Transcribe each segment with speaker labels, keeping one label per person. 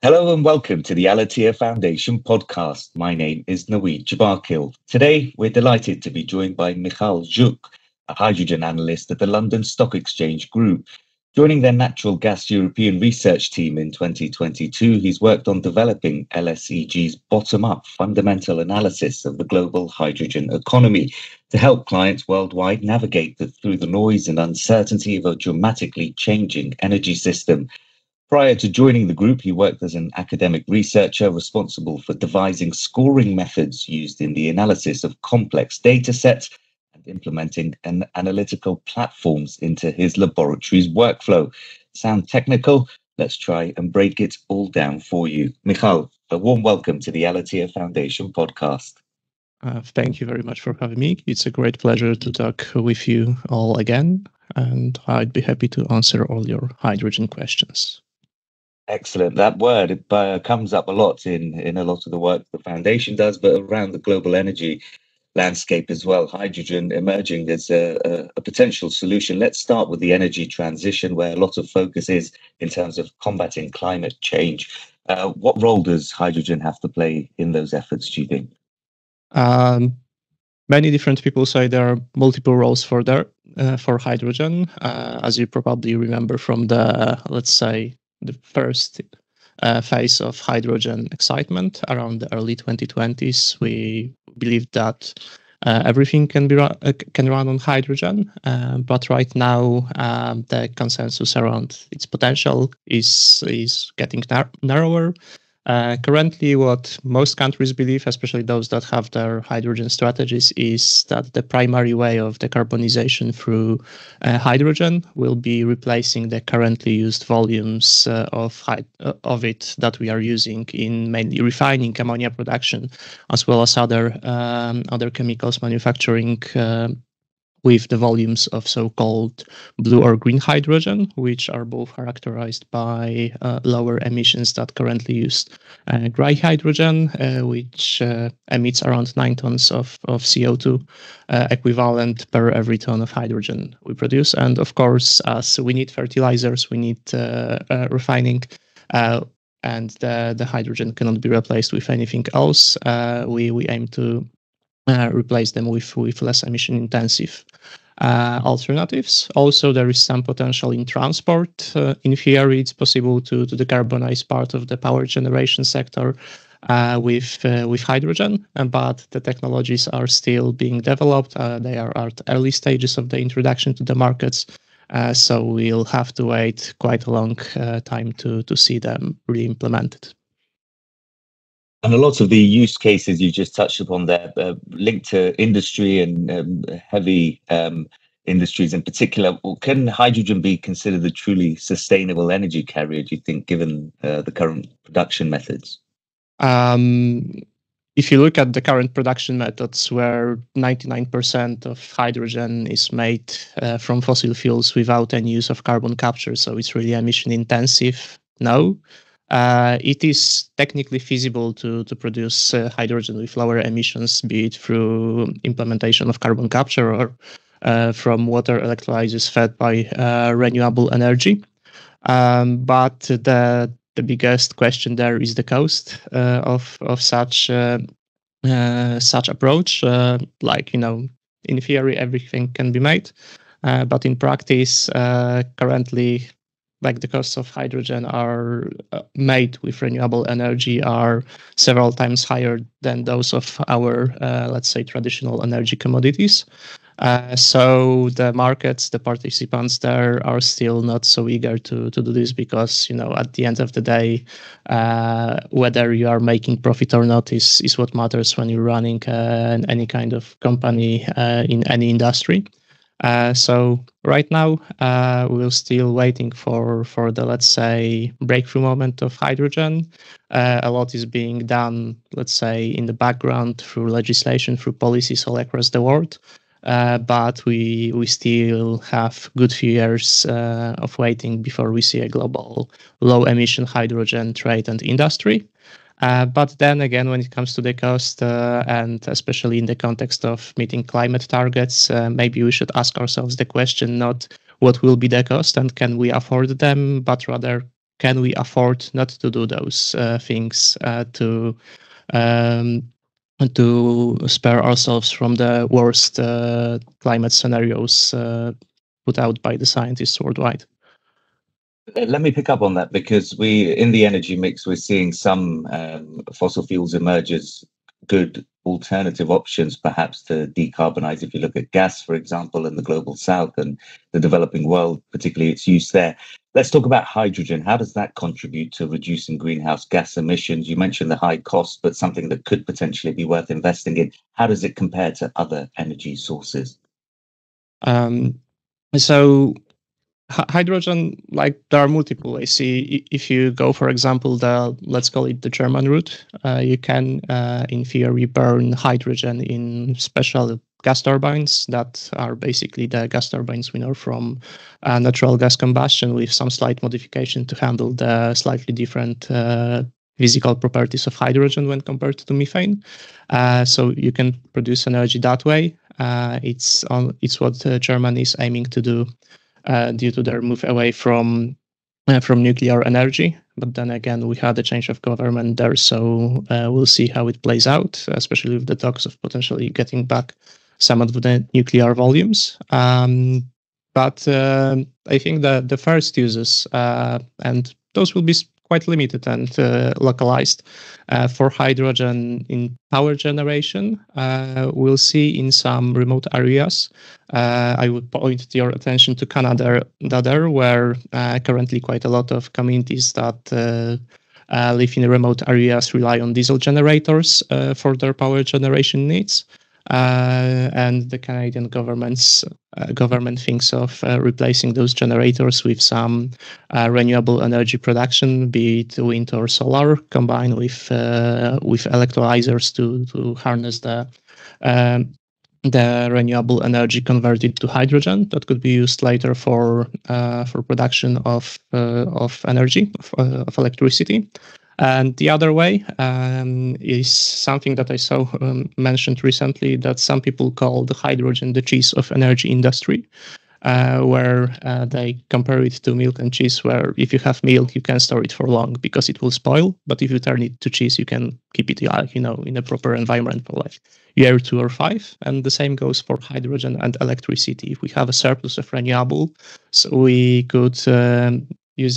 Speaker 1: Hello and welcome to the Al-Attiyah Foundation podcast. My name is Naweed Jabarkil. Today, we're delighted to be joined by Michal Zuk, a hydrogen analyst at the London Stock Exchange Group. Joining their natural gas European research team in 2022, he's worked on developing LSEG's bottom-up fundamental analysis of the global hydrogen economy to help clients worldwide navigate through the noise and uncertainty of a dramatically changing energy system. Prior to joining the group, he worked as an academic researcher responsible for devising scoring methods used in the analysis of complex data sets and implementing analytical platforms into his laboratory's workflow. Sound technical? Let's try and break it all down for you. Michal, a warm welcome to the Al-Attiyah Foundation podcast.
Speaker 2: Thank you very much for having me. It's a great pleasure to talk with you all again, and I'd be happy to answer all your hydrogen questions.
Speaker 1: Excellent. That word comes up a lot in a lot of the work the foundation does, but around the global energy landscape as well. Hydrogen emerging as a potential solution. Let's start with the energy transition, where a lot of focus is in terms of combating climate change. What role does hydrogen have to play in those efforts, do you think?
Speaker 2: Many different people say there are multiple roles for hydrogen. As you probably remember from the first phase of hydrogen excitement around the early 2020s, we believed that everything can run on hydrogen, but right now the consensus around its potential is getting narrower. Currently, what most countries believe, especially those that have their hydrogen strategies, is that the primary way of decarbonization through hydrogen will be replacing the currently used volumes of it that we are using in mainly refining, ammonia production, as well as other chemicals manufacturing, with the volumes of so-called blue or green hydrogen, which are both characterized by lower emissions that currently used gray hydrogen, which emits around 9 tons of CO2 equivalent per every ton of hydrogen we produce. And of course, as we need fertilizers, we need refining, and the hydrogen cannot be replaced with anything else. We aim to replace them with less emission-intensive alternatives. Also, there is some potential in transport. In theory, it's possible to decarbonize part of the power generation sector with hydrogen, but the technologies are still being developed. They are at early stages of the introduction to the markets, so we'll have to wait quite a long time to see them really implemented.
Speaker 1: And a lot of the use cases you just touched upon there linked to industry and heavy industries in particular. Can hydrogen be considered a truly sustainable energy carrier, do you think, given the current production methods?
Speaker 2: If you look at the current production methods, where 99% of hydrogen is made from fossil fuels without any use of carbon capture, so it's really emission intensive, no. It is technically feasible to produce hydrogen with lower emissions, be it through implementation of carbon capture or from water electrolysis fed by renewable energy. But the biggest question there is the cost of such approach. In theory, everything can be made, but in practice, currently, the costs of hydrogen are made with renewable energy are several times higher than those of our, traditional energy commodities. So the markets, the participants there are still not so eager to do this because, at the end of the day, whether you are making profit or not is what matters when you're running any kind of company in any industry. So right now, we're still waiting for the, breakthrough moment of hydrogen. A lot is being done, in the background through legislation, through policies all across the world. But we still have good few years of waiting before we see a global low-emission hydrogen trade and industry. But then again, when it comes to the cost, and especially in the context of meeting climate targets, maybe we should ask ourselves the question not what will be the cost and can we afford them, but rather can we afford not to do those things to spare ourselves from the worst climate scenarios put out by the scientists worldwide?
Speaker 1: Let me pick up on that, because in the energy mix, we're seeing some fossil fuels emerge as good alternative options, perhaps to decarbonize. If you look at gas, for example, in the global south and the developing world, particularly its use there. Let's talk about hydrogen. How does that contribute to reducing greenhouse gas emissions? You mentioned the high cost, but something that could potentially be worth investing in. How does it compare to other energy sources?
Speaker 2: So hydrogen, like there are multiple ways. See, if you go, for example, let's call it the German route, you can, in theory, burn hydrogen in special gas turbines that are basically the gas turbines we know from natural gas combustion, with some slight modification to handle the slightly different physical properties of hydrogen when compared to methane. So you can produce energy that way. It's what Germany is aiming to do due to their move away from nuclear energy. But then again, we had a change of government there, so we'll see how it plays out, especially with the talks of potentially getting back some of the nuclear volumes. But I think the first uses, and those will be quite limited and localized for hydrogen in power generation, we'll see in some remote areas. I would point your attention to Canada, where currently quite a lot of communities that live in remote areas rely on diesel generators for their power generation needs. And the Canadian government thinks of replacing those generators with some renewable energy production, be it wind or solar, combined with electrolyzers to harness the renewable energy converted to hydrogen that could be used later for production of energy, of electricity. And the other way is something that I saw mentioned recently, that some people call the hydrogen the cheese of energy industry, where they compare it to milk and cheese, where if you have milk, you can store it for long because it will spoil. But if you turn it to cheese, you can keep it, in a proper environment for like year 2 or 5. And the same goes for hydrogen and electricity. If we have a surplus of renewable, so we could use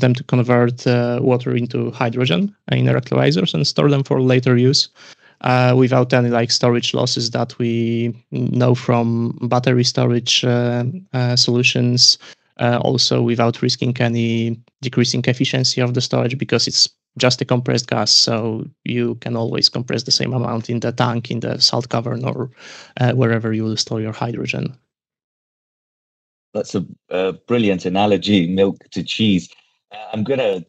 Speaker 2: them to convert water into hydrogen in electrolyzers and store them for later use without any storage losses that we know from battery storage solutions. Also without risking any decreasing efficiency of the storage, because it's just a compressed gas, so you can always compress the same amount in the tank, in the salt cavern, or wherever you will store your hydrogen.
Speaker 1: That's a brilliant analogy, milk to cheese. I'm going to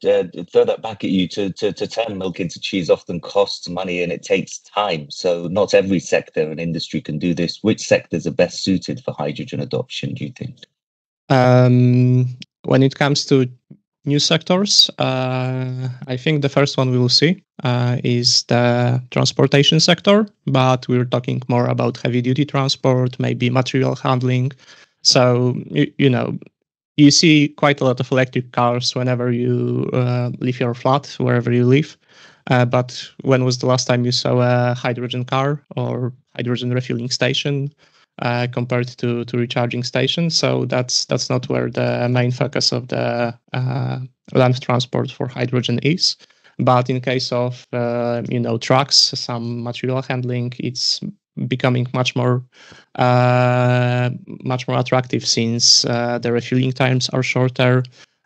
Speaker 1: throw that back at you. To turn milk into cheese often costs money and it takes time. So not every sector and industry can do this. Which sectors are best suited for hydrogen adoption, do you think?
Speaker 2: When it comes to new sectors, I think the first one we will see is the transportation sector, but we're talking more about heavy-duty transport, maybe material handling. So, you see quite a lot of electric cars whenever you leave your flat, wherever you live. But when was the last time you saw a hydrogen car or hydrogen refueling station compared to recharging stations? So that's not where the main focus of the land transport for hydrogen is. But in case of trucks, some material handling, it's becoming much more attractive, since the refueling times are shorter.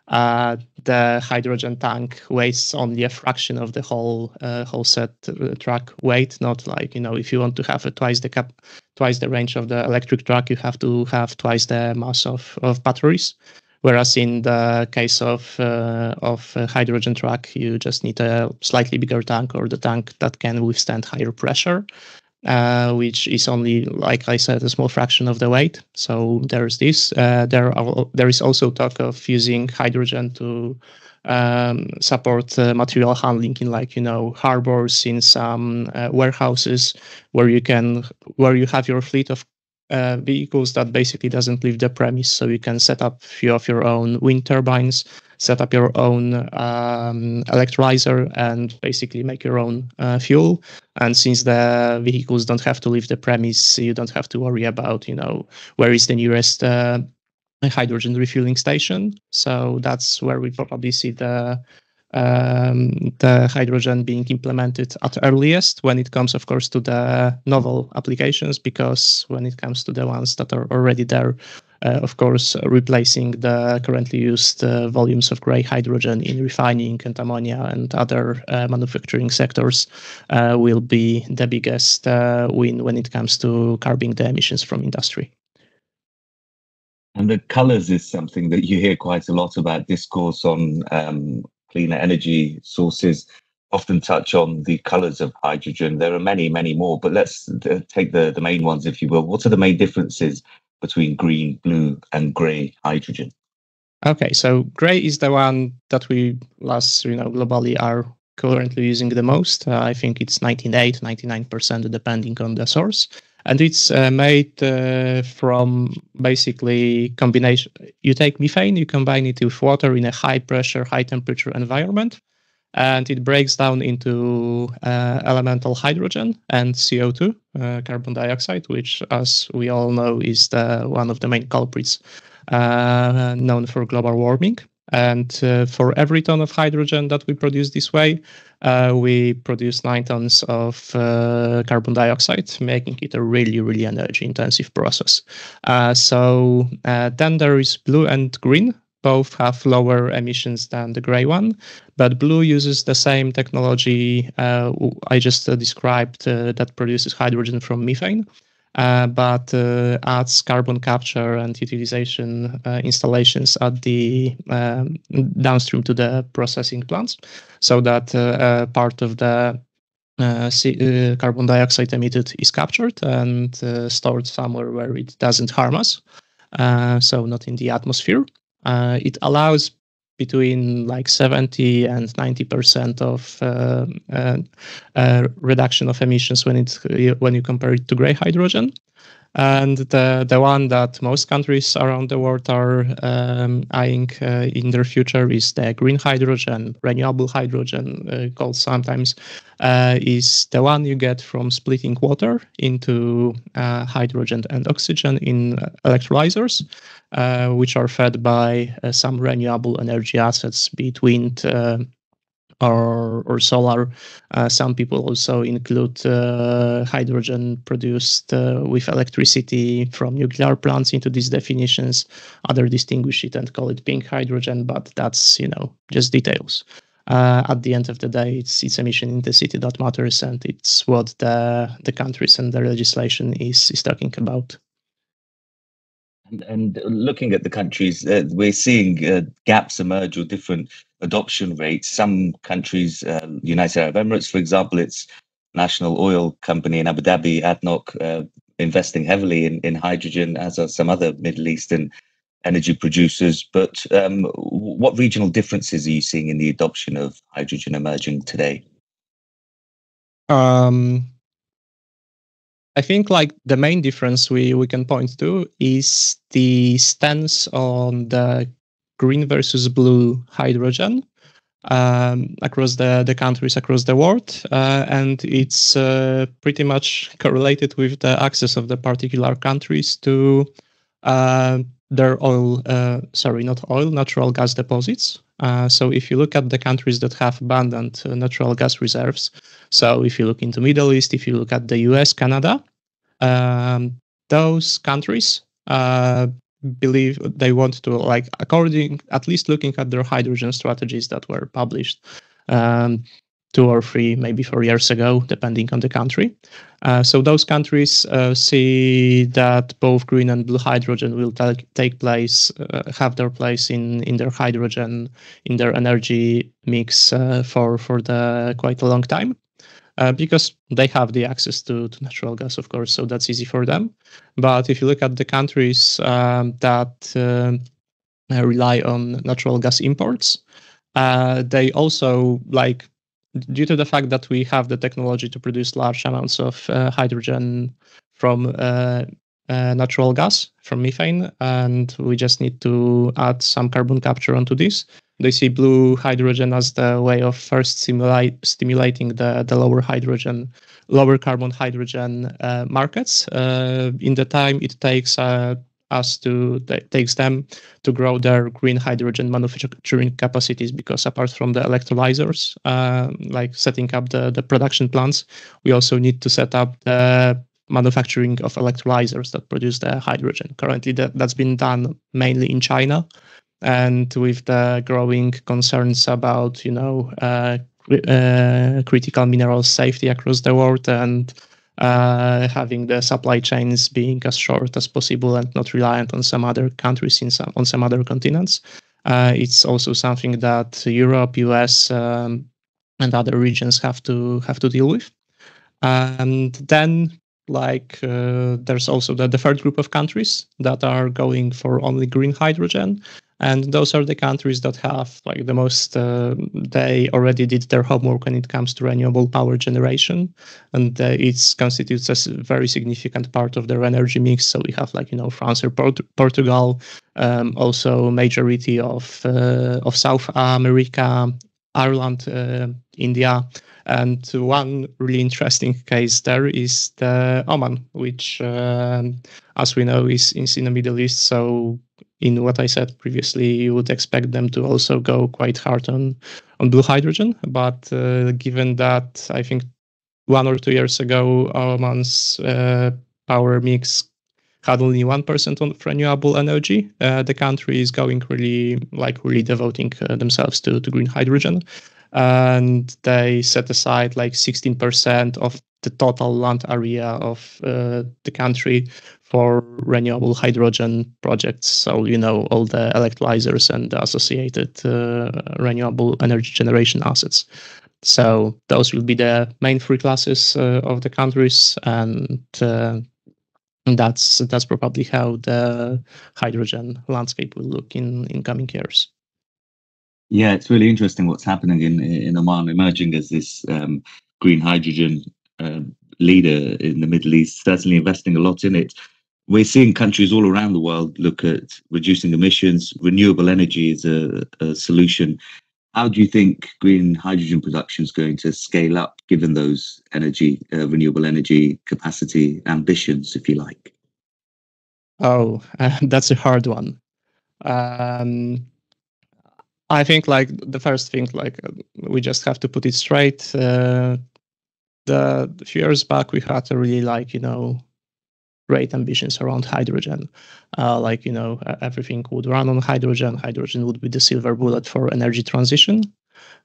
Speaker 2: The hydrogen tank weighs only a fraction of the whole set truck weight. Not like, if you want to have twice the range of the electric truck, you have to have twice the mass of batteries. Whereas in the case of a hydrogen truck, you just need a slightly bigger tank, or the tank that can withstand higher pressure, which is only, like I said, a small fraction of the weight. So there's this. There is also talk of using hydrogen to support material handling in harbors, in some warehouses, where you have your fleet of vehicles that basically doesn't leave the premise. So you can set up a few of your own wind turbines, set up your own electrolyzer and basically make your own fuel. And since the vehicles don't have to leave the premise, you don't have to worry about, where is the nearest hydrogen refueling station. So that's where we probably see the hydrogen being implemented at earliest when it comes, of course, to the novel applications, because when it comes to the ones that are already there, of course, replacing the currently used volumes of gray hydrogen in refining and ammonia and other manufacturing sectors will be the biggest win when it comes to curbing the emissions from industry.
Speaker 1: And the colors is something that you hear quite a lot about. Discourse on cleaner energy sources often touch on the colors of hydrogen. There are many, many more, but let's take the main ones, if you will. What are the main differences between green, blue, and gray hydrogen?
Speaker 2: Okay, so gray is the one that we globally are currently using the most. I think it's 99% depending on the source. And it's made from basically combination. You take methane, you combine it with water in a high pressure, high temperature environment, and it breaks down into elemental hydrogen and CO2, carbon dioxide, which, as we all know, is one of the main culprits known for global warming. And for every ton of hydrogen that we produce this way, we produce 9 tons of carbon dioxide, making it a really, really energy-intensive process. So then there is blue and green. Both have lower emissions than the gray one, but blue uses the same technology I just described that produces hydrogen from methane. But adds carbon capture and utilization installations at the downstream to the processing plants, so that part of the carbon dioxide emitted is captured and stored somewhere where it doesn't harm us, so not in the atmosphere. It allows between 70 and 90% of reduction of emissions when you compare it to gray hydrogen. And the one that most countries around the world are eyeing in their future is the green hydrogen, renewable hydrogen, called sometimes, is the one you get from splitting water into hydrogen and oxygen in electrolyzers, which are fed by some renewable energy assets, be it wind or solar. Some people also include hydrogen produced with electricity from nuclear plants into these definitions. Others distinguish it and call it pink hydrogen, but that's just details. At the end of the day, it's emission intensity that matters, and it's what the countries and their legislation is talking about.
Speaker 1: And looking at the countries, we're seeing gaps emerge or different adoption rates. Some countries, United Arab Emirates, for example, its national oil company in Abu Dhabi, ADNOC, investing heavily in hydrogen, as are some other Middle Eastern energy producers. But what regional differences are you seeing in the adoption of hydrogen emerging today?
Speaker 2: I think the main difference we can point to is the stance on the green versus blue hydrogen across the countries across the world, and it's pretty much correlated with the access of the particular countries to their natural gas deposits. So if you look at the countries that have abundant natural gas reserves, so if you look into Middle East, if you look at the US, Canada, those countries believe they want to, at least looking at their hydrogen strategies that were published 2 or 3, maybe 4 years ago, depending on the country. So those countries see that both green and blue hydrogen will take place, have their place in their hydrogen, in their energy mix for the quite a long time. Because they have the access to natural gas, of course, so that's easy for them. But if you look at the countries that rely on natural gas imports, they also, due to the fact that we have the technology to produce large amounts of hydrogen from natural gas, from methane, and we just need to add some carbon capture onto this, They see blue hydrogen as the way of first stimulating the lower carbon hydrogen markets. In the time it takes takes them to grow their green hydrogen manufacturing capacities, because apart from the electrolyzers, like setting up the production plants, we also need to set up the manufacturing of electrolyzers that produce the hydrogen. Currently, that's been done mainly in China, and with the growing concerns about critical mineral safety across the world, and having the supply chains being as short as possible and not reliant on some other countries on some other continents. It's also something that Europe, US, and other regions have to deal with. And then, there's also the third group of countries that are going for only green hydrogen. And those are the countries that have the most, they already did their homework when it comes to renewable power generation. And it constitutes a very significant part of their energy mix. So we have France or Portugal, also majority of South America, Ireland, India. And one really interesting case there is the Oman, which, as we know, is in the Middle East. So in what I said previously, you would expect them to also go quite hard on blue hydrogen. But given that, I think 1 or 2 years ago, Oman's power mix had only 1% of renewable energy, the country is going really devoting themselves to green hydrogen. And they set aside 16% of the total land area of the country for renewable hydrogen projects. So, all the electrolyzers and the associated renewable energy generation assets. So those will be the main three classes of the countries, and that's probably how the hydrogen landscape will look in coming years.
Speaker 1: Yeah, it's really interesting what's happening in Oman, emerging as this green hydrogen leader in the Middle East, certainly investing a lot in it. We're seeing countries all around the world look at reducing emissions. Renewable energy is a solution. How do you think green hydrogen production is going to scale up, given those renewable energy capacity ambitions, if you like?
Speaker 2: Oh, that's a hard one. I think the first thing, we just have to put it straight. The few years back, we had a really great ambitions around hydrogen. Everything would run on hydrogen. Hydrogen would be the silver bullet for energy transition.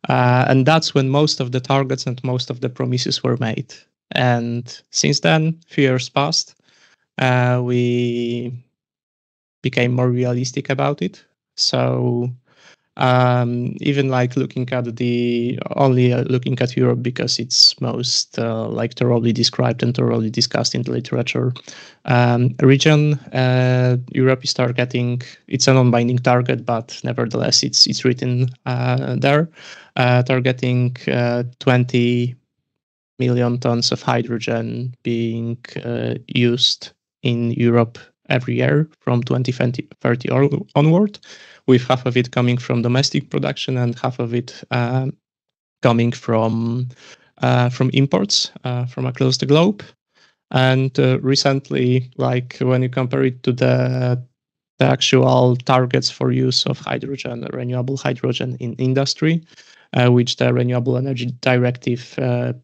Speaker 2: And that's when most of the targets and most of the promises were made. And since then, few years passed, we became more realistic about it. So even looking at Europe, because it's most thoroughly described and thoroughly discussed in the literature, region, Europe is targeting, it's a non-binding target, but nevertheless it's written there, targeting 20 million tons of hydrogen being used in Europe every year from 2030 onward, with half of it coming from domestic production and half of it coming from imports from across the globe. And recently, when you compare it to the actual targets for use of hydrogen, renewable hydrogen in industry, which the Renewable Energy Directive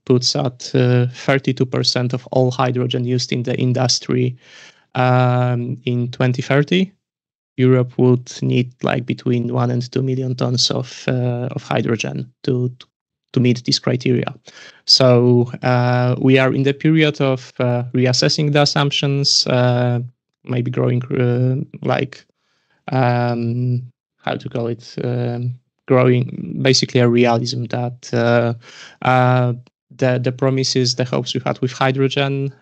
Speaker 2: puts at 32% of all hydrogen used in the industry in 2030, Europe would need between 1 and 2 million tons of hydrogen to meet this criteria. So we are in the period of reassessing the assumptions, maybe growing how to call it, growing basically a realism that the promises, the hopes we had with hydrogen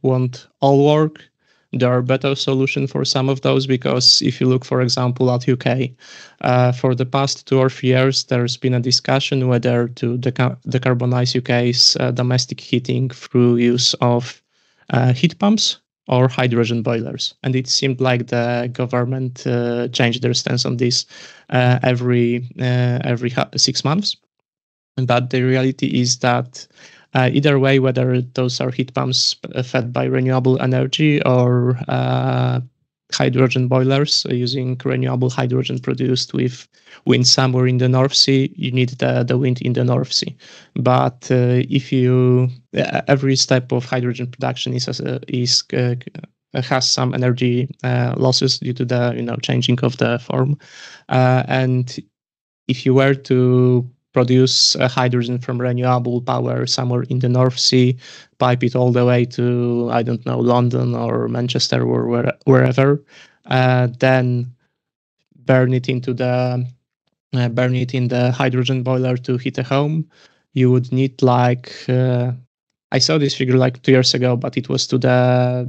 Speaker 2: won't all work. There are better solutions for some of those, because if you look, for example, at UK, for the past 2 or 3 years, there's been a discussion whether to decarbonize UK's domestic heating through use of heat pumps or hydrogen boilers. And it seemed like the government changed their stance on this every 6 months. But the reality is that either way, whether those are heat pumps fed by renewable energy or hydrogen boilers using renewable hydrogen produced with wind somewhere in the North Sea, you need the wind in the North Sea. But if you every step of hydrogen production has some energy losses due to the changing of the form, and if you were to produce hydrogen from renewable power somewhere in the North Sea, pipe it all the way to, I don't know, London or Manchester or wherever, then burn it in the hydrogen boiler to heat a home, you would need I saw this figure like 2 years ago, but it was to the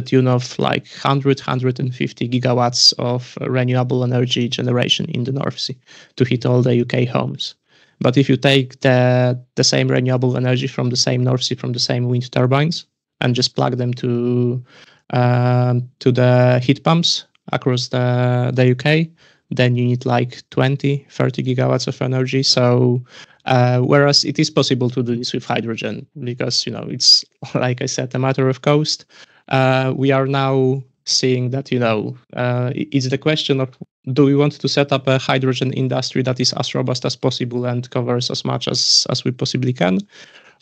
Speaker 2: tune of like 150 gigawatts of renewable energy generation in the North Sea to heat all the UK homes. But if you take the same renewable energy from the same North Sea, from the same wind turbines, and just plug them to the heat pumps across the UK, then you need like 20, 30 gigawatts of energy. So whereas it is possible to do this with hydrogen because, it's, like I said, a matter of cost. We are now seeing that, it's the question of, do we want to set up a hydrogen industry that is as robust as possible and covers as much as we possibly can?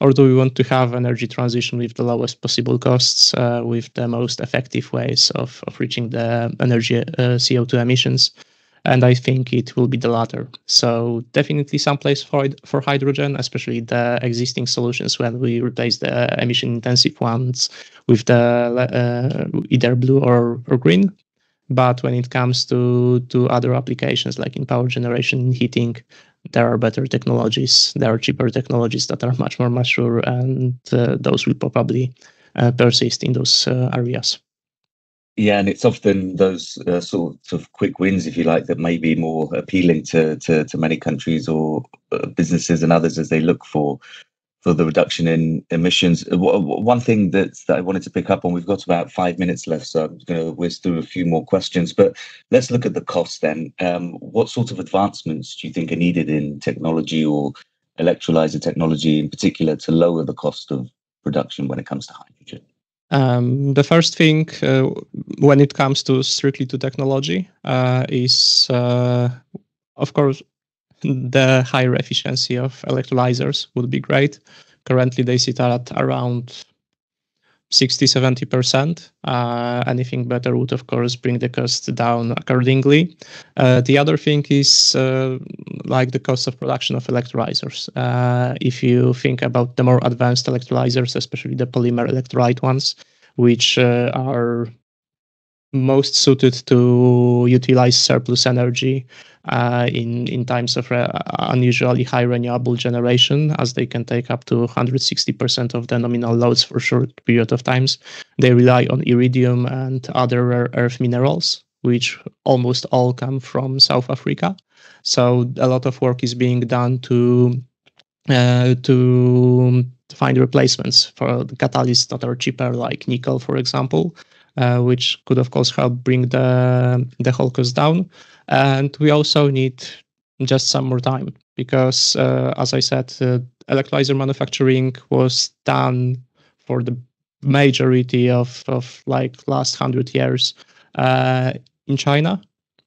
Speaker 2: Or do we want to have energy transition with the lowest possible costs, with the most effective ways of reaching the energy CO2 emissions? And I think it will be the latter. So definitely some place for hydrogen, especially the existing solutions when we replace the emission-intensive ones with the either blue or green. But when it comes to other applications, like in power generation and heating, there are better technologies. There are cheaper technologies that are much more mature, and those will probably persist in those areas.
Speaker 1: Yeah, and it's often those sort of quick wins, if you like, that may be more appealing to many countries or businesses and others as they look for the reduction in emissions. One thing that I wanted to pick up on, we've got about 5 minutes left, so I'm going to whiz through a few more questions, but let's look at the cost then. What sort of advancements do you think are needed in technology or electrolyzer technology in particular to lower the cost of production when it comes to hydrogen?
Speaker 2: The first thing when it comes to strictly to technology is, of course, the higher efficiency of electrolyzers would be great. Currently, they sit at around 60-70%. Anything better would, of course, bring the cost down accordingly. The other thing is like the cost of production of electrolyzers. If you think about the more advanced electrolyzers, especially the polymer electrolyte ones, which are most suited to utilize surplus energy in times of unusually high renewable generation, as they can take up to 160% of the nominal loads for a short period of times. They rely on iridium and other rare earth minerals, which almost all come from South Africa. So a lot of work is being done to find replacements for the catalysts that are cheaper, like nickel, for example, which could, of course, help bring the whole cost down. And we also need just some more time because, as I said, electrolyzer manufacturing was done for the majority of like last 100 years in China,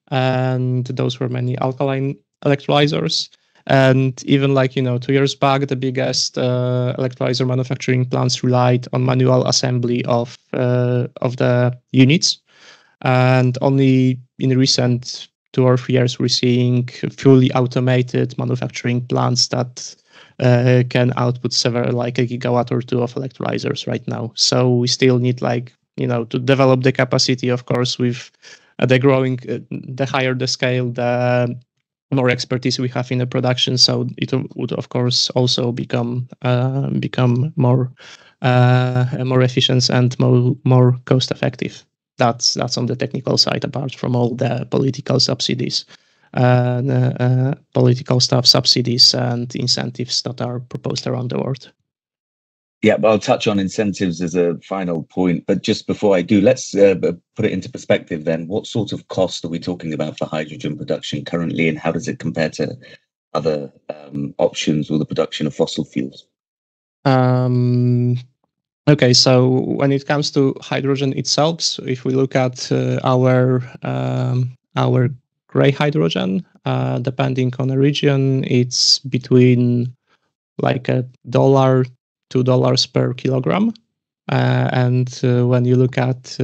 Speaker 2: and those were many alkaline electrolyzers. And even 2 years back, the biggest electrolyzer manufacturing plants relied on manual assembly of the units. And only in recent 2 or 3 years, we're seeing fully automated manufacturing plants that can output several, like a gigawatt or two of electrolyzers right now. So we still need to develop the capacity, of course, with the growing, the higher the scale, the more expertise we have in the production, so it would, of course, also become more efficient and more cost effective. That's on the technical side, apart from all the political subsidies, political staff subsidies and incentives that are proposed around the world.
Speaker 1: Yeah, but I'll touch on incentives as a final point. But just before I do, let's put it into perspective then. What sort of cost are we talking about for hydrogen production currently, and how does it compare to other options or the production of fossil fuels?
Speaker 2: Okay, so when it comes to hydrogen itself, so if we look at our gray hydrogen, depending on the region, it's between like $2 per kilogram. When you look at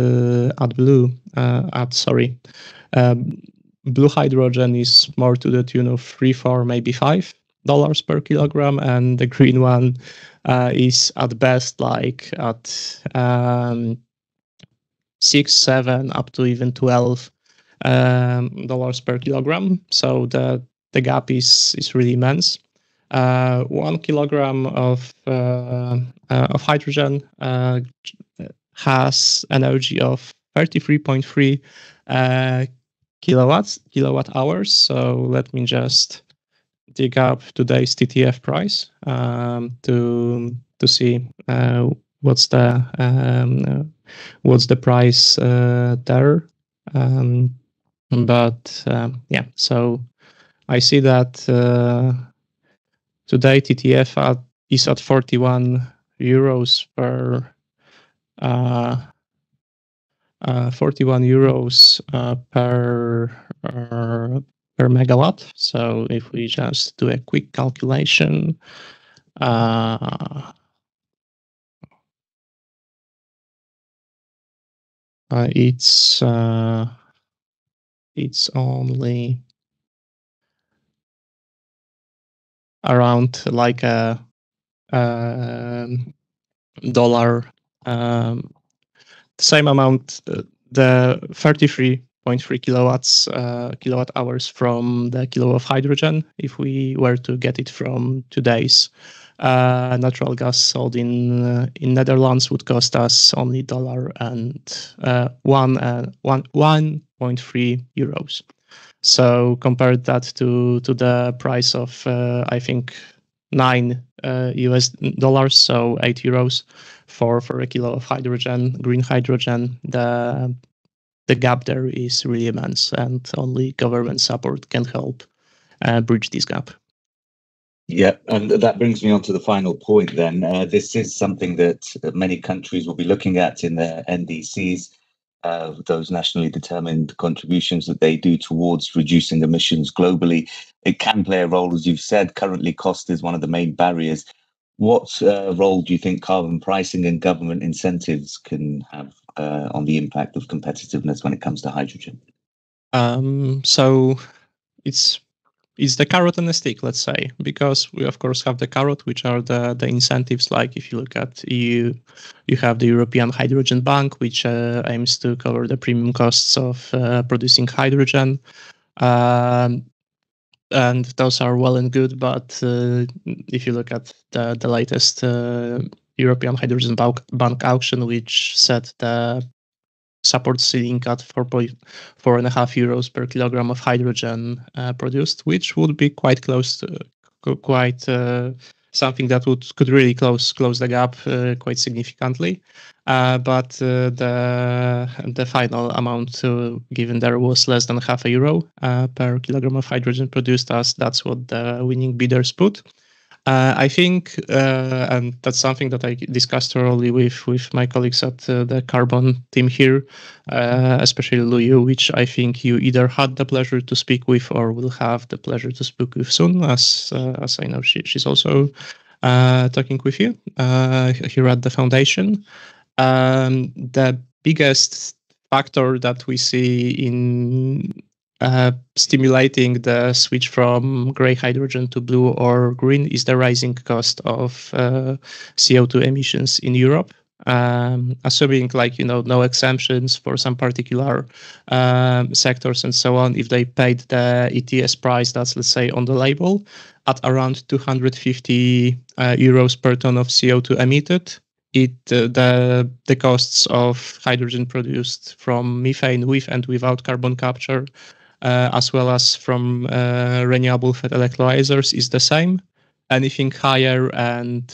Speaker 2: blue hydrogen is more to the tune of 3, 4, maybe $5 per kilogram, and the green one is at best like at 6, 7, up to even $12 per kilogram. So the gap is really immense. 1 kilogram of hydrogen has energy of 33.3 kilowatt hours. So let me just dig up today's TTF price to see what's the price there. Yeah, so I see that today TTF is at 41 euros per 41 euros per megawatt. So if we just do a quick calculation, it's only around like a dollar, the same amount, the 33.3 kilowatt hours from the kilo of hydrogen, if we were to get it from today's natural gas sold in Netherlands, would cost us only $1.3 euros. So compared that to the price of I think $9 US, so €8 for a kilo of hydrogen, green hydrogen, the gap there is really immense, and only government support can help bridge this gap.
Speaker 1: Yeah, and that brings me on to the final point then. This is something that many countries will be looking at in their NDCs, those nationally determined contributions that they do towards reducing emissions globally. It can play a role, as you've said. Currently, cost is one of the main barriers. What role do you think carbon pricing and government incentives can have on the impact of competitiveness when it comes to hydrogen?
Speaker 2: So it's the carrot and the stick, let's say, because we of course have the carrot, which are the incentives. Like if you look at EU, you have the European Hydrogen Bank, which aims to cover the premium costs of producing hydrogen. And those are well and good, but if you look at the latest European Hydrogen Bank auction, which set the support ceiling at 4.5 euros per kilogram of hydrogen produced, which would be quite close to something that could really close the gap quite significantly. But the final amount given there was less than €0.5 per kilogram of hydrogen produced, as that's what the winning bidders put. I think, and that's something that I discussed thoroughly with my colleagues at the carbon team here, especially Liu, which I think you either had the pleasure to speak with or will have the pleasure to speak with soon, as I know she's also talking with you here at the foundation. The biggest factor that we see in stimulating the switch from gray hydrogen to blue or green is the rising cost of CO2 emissions in Europe. Assuming no exemptions for some particular sectors and so on, if they paid the ETS price that's, let's say, on the label at around 250 euros per ton of CO2 emitted, the costs of hydrogen produced from methane with and without carbon capture, as well as from renewable fat electrolyzers, is the same. Anything higher and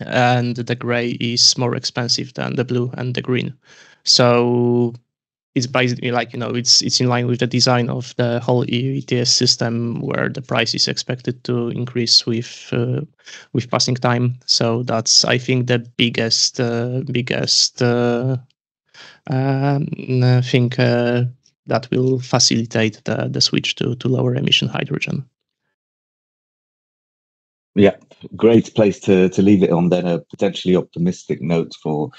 Speaker 2: and the gray is more expensive than the blue and the green. So it's basically like, it's in line with the design of the whole EU ETS system, where the price is expected to increase with passing time. So that's, I think, the biggest thing that will facilitate the switch to lower emission hydrogen.
Speaker 1: Yeah, great place to leave it on then, a potentially optimistic note for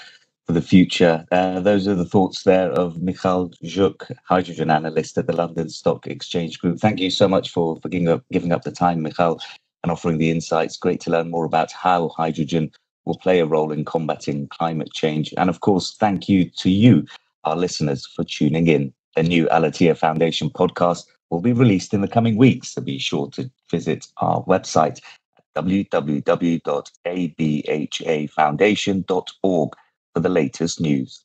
Speaker 1: the future. Those are the thoughts there of Michal Zuk, Hydrogen Analyst at the London Stock Exchange Group. Thank you so much for giving up the time, Michal, and offering the insights. Great to learn more about how hydrogen will play a role in combating climate change. And of course, thank you to you, our listeners, for tuning in. A new Al-Attiyah Foundation podcast will be released in the coming weeks, so be sure to visit our website, www.abhafoundation.org, for the latest news.